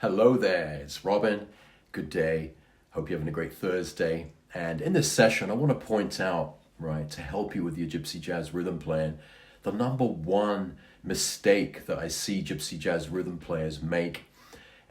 Hello there, it's Robin. Good day. Hope you're having a great Thursday. And in this session, I want to point out, right, to help you with your gypsy jazz rhythm playing, the number one mistake that I see gypsy jazz rhythm players make.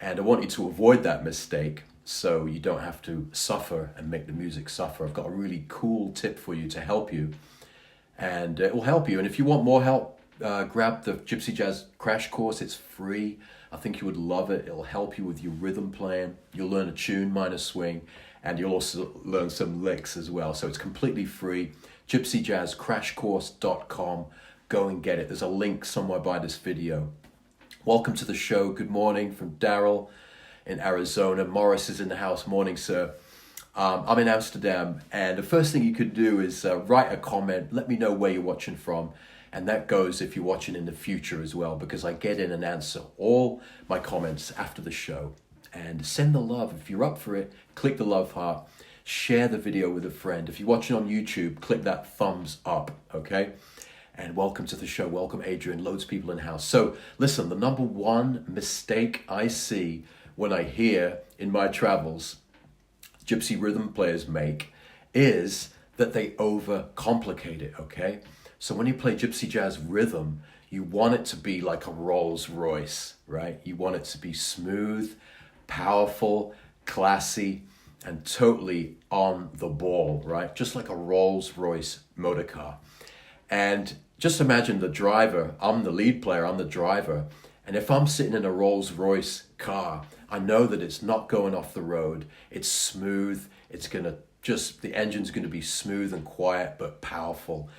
And I want you to avoid that mistake so you don't have to suffer and make the music suffer. I've got a really cool tip for you to help you. And it will help you. And if you want more help, grab the Gypsy Jazz Crash Course. It's free. I think you would love it. It'll help you with your rhythm playing. You'll learn a tune, minor swing, and you'll also learn some licks as well. So it's completely free. gypsyjazzcrashcourse.com. Go and get it. There's a link somewhere by this video. Welcome to the show. Good morning from Daryl in Arizona. Morris is in the house. Morning, sir. I'm in Amsterdam, and the first thing you could do is write a comment. Let me know where you're watching from. And that goes if you're watching in the future as well, because I get in and answer all my comments after the show. And send the love. If you're up for it, click the love heart. Share the video with a friend. If you're watching on YouTube, click that thumbs up, okay? And welcome to the show. Welcome, Adrian. Loads of people in the house. So listen, the number one mistake I see when I hear in my travels gypsy rhythm players make is that they overcomplicate it, okay? So when you play gypsy jazz rhythm, you want it to be like a Rolls Royce, right? You want it to be smooth, powerful, classy, and totally on the ball, right? Just like a Rolls Royce motor car. And just imagine the driver. I'm the lead player, I'm the driver. And if I'm sitting in a Rolls Royce car, I know that it's not going off the road. It's smooth. The engine's gonna be smooth and quiet, but powerful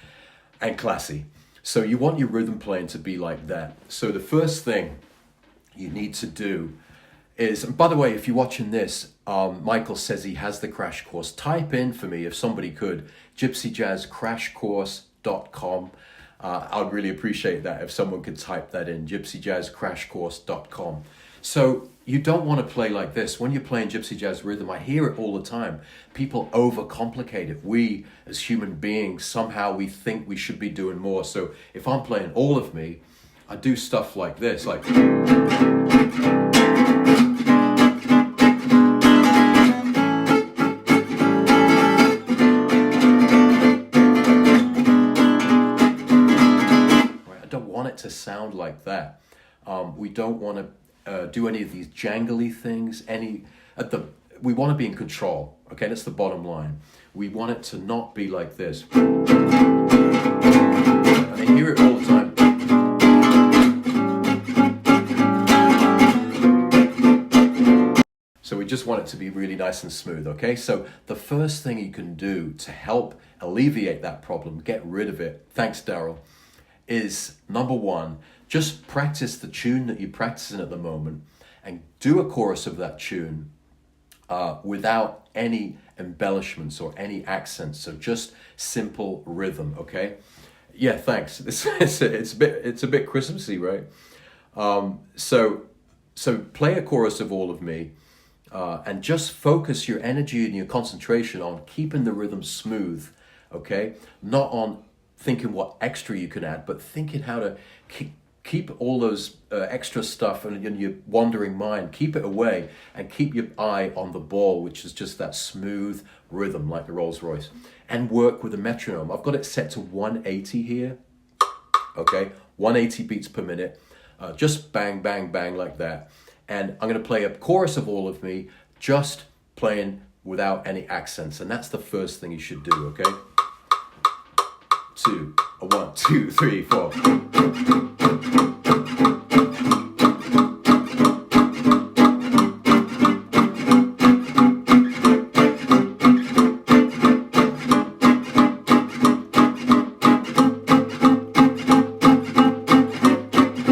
and classy. So you want your rhythm playing to be like that. So the first thing you need to do is, and by the way, if you're watching this, Michael says he has the crash course. Type in for me, if somebody could, gypsyjazzcrashcourse.com. I'd really appreciate that if someone could type that in, gypsyjazzcrashcourse.com. So you don't want to play like this. When you're playing gypsy jazz rhythm, I hear it all the time. People overcomplicate it. We, as human beings, somehow we think we should be doing more. So if I'm playing all of me, I do stuff like this, like... I don't want it to sound like that. We don't want to do any of these jangly things. We want to be in control. Okay, that's the bottom line. We want it to not be like this. I hear it all the time. So we just want it to be really nice and smooth. Okay, so the first thing you can do to help alleviate that problem, get rid of it, thanks Daryl, is number one, just practice the tune that you're practicing at the moment and do a chorus of that tune without any embellishments or any accents. So just simple rhythm, okay? Yeah, thanks. It's a bit Christmassy, right? So play a chorus of All of Me and just focus your energy and your concentration on keeping the rhythm smooth, okay? Not on thinking what extra you can add, but thinking how to keep all those extra stuff in your wandering mind, keep it away and keep your eye on the ball, which is just that smooth rhythm like the Rolls Royce, and work with a metronome. I've got it set to 180 here, okay? 180 beats per minute, just bang, bang, bang like that. And I'm gonna play a chorus of All of Me, just playing without any accents. And that's the first thing you should do, okay? 1, 2, 3, 4.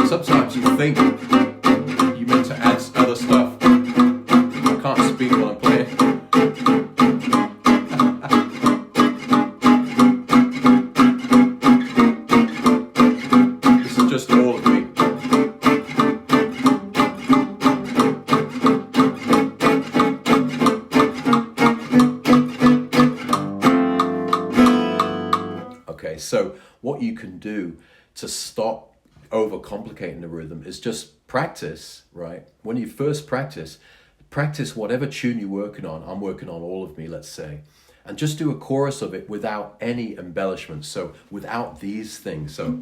Sometimes you think you meant to add other stuff. I can't speak while I'm playing. Just All of Me. Okay, so what you can do to stop overcomplicating the rhythm. It's just practice, right? When you first practice whatever tune you're working on. I'm working on All of Me, let's say. And just do a chorus of it without any embellishments. So without these things. So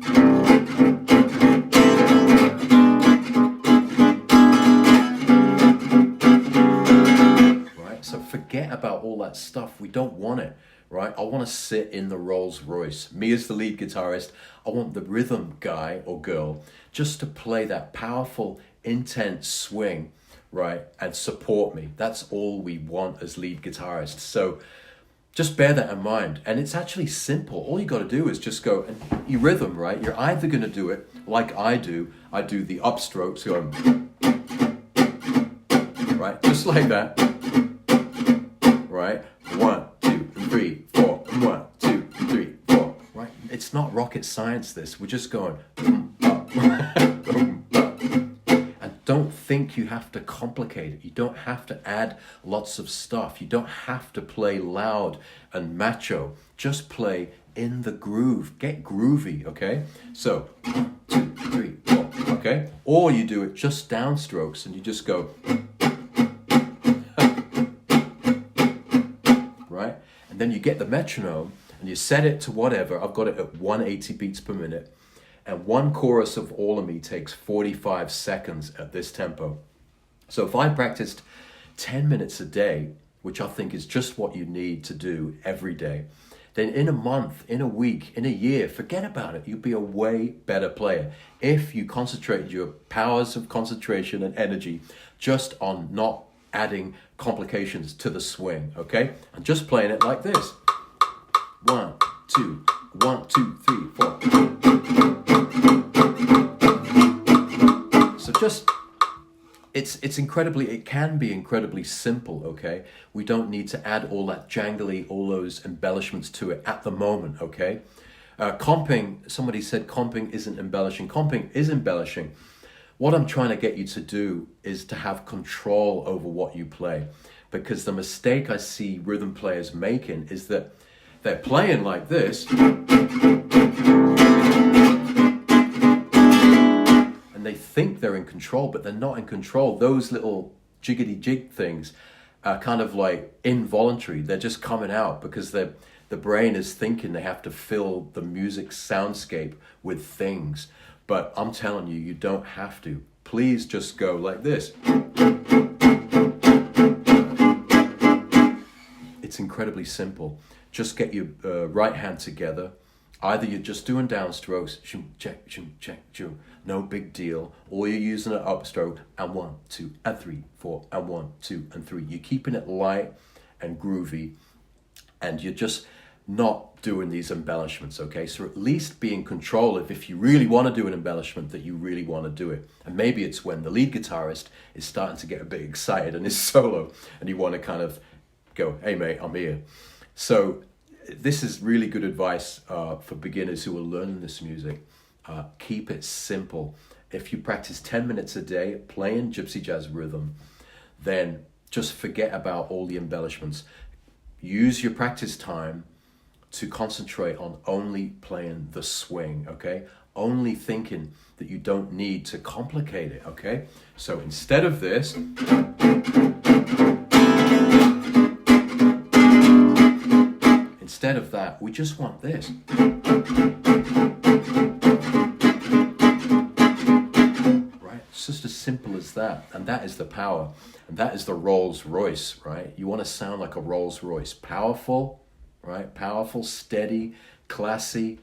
so forget about all that stuff. We don't want it, right? I want to sit in the Rolls Royce. Me as the lead guitarist, I want the rhythm guy or girl just to play that powerful, intense swing, right? And support me. That's all we want as lead guitarists. So just bear that in mind. And it's actually simple. All you got to do is just go and you rhythm, right? You're either going to do it like I do. I do the upstrokes going, right? Just like that. Right? 1, 2, 3, 4. 1, 2, 3, 4. Right? It's not rocket science, this. We're just going and don't think you have to complicate it. You don't have to add lots of stuff. You don't have to play loud and macho. Just play in the groove. Get groovy, okay? So 1, 2, 3, 4. Okay? Or you do it just downstrokes and you just go. And then you get the metronome and you set it to whatever. I've got it at 180 beats per minute. And one chorus of All of Me takes 45 seconds at this tempo. So if I practiced 10 minutes a day, which I think is just what you need to do every day, then in a month, in a week, in a year, forget about it. You'll be a way better player if you concentrated your powers of concentration and energy just on not adding complications to the swing, okay? And just playing it like this. 1, 2, 1, 2, 3, 4. So just, it can be incredibly simple, okay? We don't need to add all that jangly, all those embellishments to it at the moment, okay? Comping, somebody said comping isn't embellishing. Comping is embellishing. What I'm trying to get you to do is to have control over what you play. Because the mistake I see rhythm players making is that they're playing like this and they think they're in control, but they're not in control. Those little jiggity jig things are kind of like involuntary. They're just coming out because the brain is thinking they have to fill the music soundscape with things. But I'm telling you, you don't have to. Please just go like this. It's incredibly simple. Just get your right hand together. Either you're just doing downstrokes, check, check, no big deal, or you're using an upstroke, and 1, 2, and 3, 4, and 1, 2, and 3. You're keeping it light and groovy, and you're just not doing these embellishments, okay? So at least be in control if you really want to do an embellishment, that you really want to do it. And maybe it's when the lead guitarist is starting to get a bit excited in his solo and you want to kind of go, hey mate, I'm here. So this is really good advice for beginners who are learning this music. Keep it simple. If you practice 10 minutes a day playing gypsy jazz rhythm, then just forget about all the embellishments. Use your practice time to concentrate on only playing the swing, okay? Only thinking that you don't need to complicate it, okay? So instead of this, instead of that, we just want this. Right? It's just as simple as that. And that is the power. And that is the Rolls Royce, right? You want to sound like a Rolls Royce. Powerful, right? Powerful, steady, classy,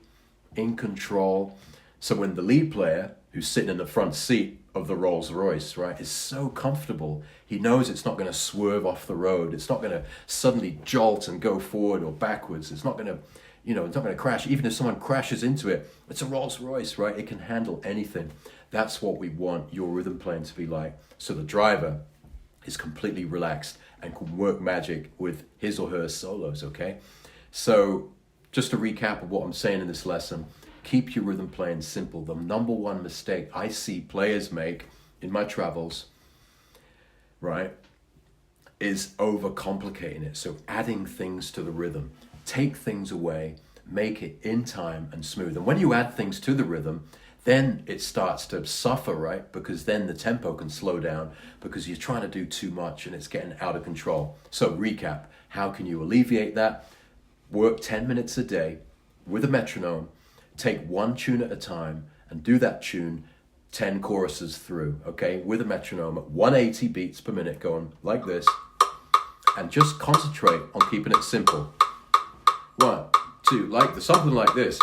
in control. So when the lead player, who's sitting in the front seat of the Rolls Royce, right, is so comfortable, he knows it's not going to swerve off the road. It's not going to suddenly jolt and go forward or backwards. It's not going to, it's not going to crash. Even if someone crashes into it, it's a Rolls Royce, right? It can handle anything. That's what we want your rhythm playing to be like. So the driver is completely relaxed and can work magic with his or her solos, okay? So just a recap of what I'm saying in this lesson, keep your rhythm playing simple. The number one mistake I see players make in my travels, right, is overcomplicating it. So adding things to the rhythm. Take things away, make it in time and smooth. And when you add things to the rhythm, then it starts to suffer, right? Because then the tempo can slow down because you're trying to do too much and it's getting out of control. So recap, how can you alleviate that? Work 10 minutes a day with a metronome, take one tune at a time and do that tune 10 choruses through, okay? With a metronome at 180 beats per minute going like this, and just concentrate on keeping it simple. 1, 2, like something like this.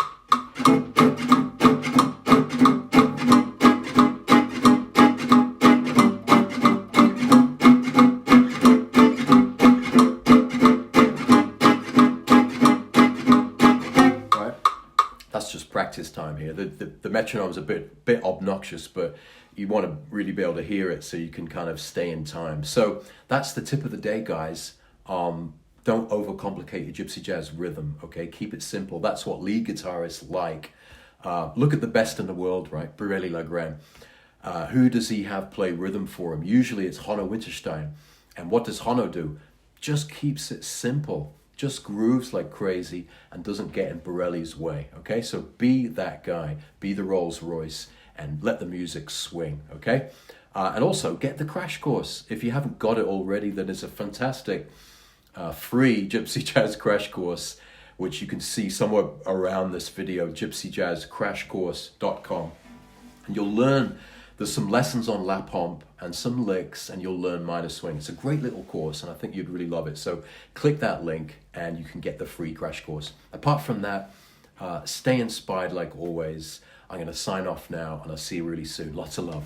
Practice time here. The metronome's a bit obnoxious, but you want to really be able to hear it so you can kind of stay in time. So that's the tip of the day, guys. Don't overcomplicate your gypsy jazz rhythm, okay? Keep it simple. That's what lead guitarists like. Look at the best in the world, right? Borelli Lagren. Who does he have play rhythm for him? Usually it's Hanno Winterstein. And what does Hanno do? Just keeps it simple. Just grooves like crazy and doesn't get in Borelli's way, okay? So be that guy, be the Rolls Royce, and let the music swing, okay? And also get the crash course. If you haven't got it already, then it's a fantastic free Gypsy Jazz crash course, which you can see somewhere around this video, gypsyjazzcrashcourse.com. And you'll learn, there's some lessons on lap hump and some licks, and you'll learn minor swing. It's a great little course, and I think you'd really love it. So click that link, and you can get the free crash course. Apart from that, stay inspired like always. I'm going to sign off now, and I'll see you really soon. Lots of love.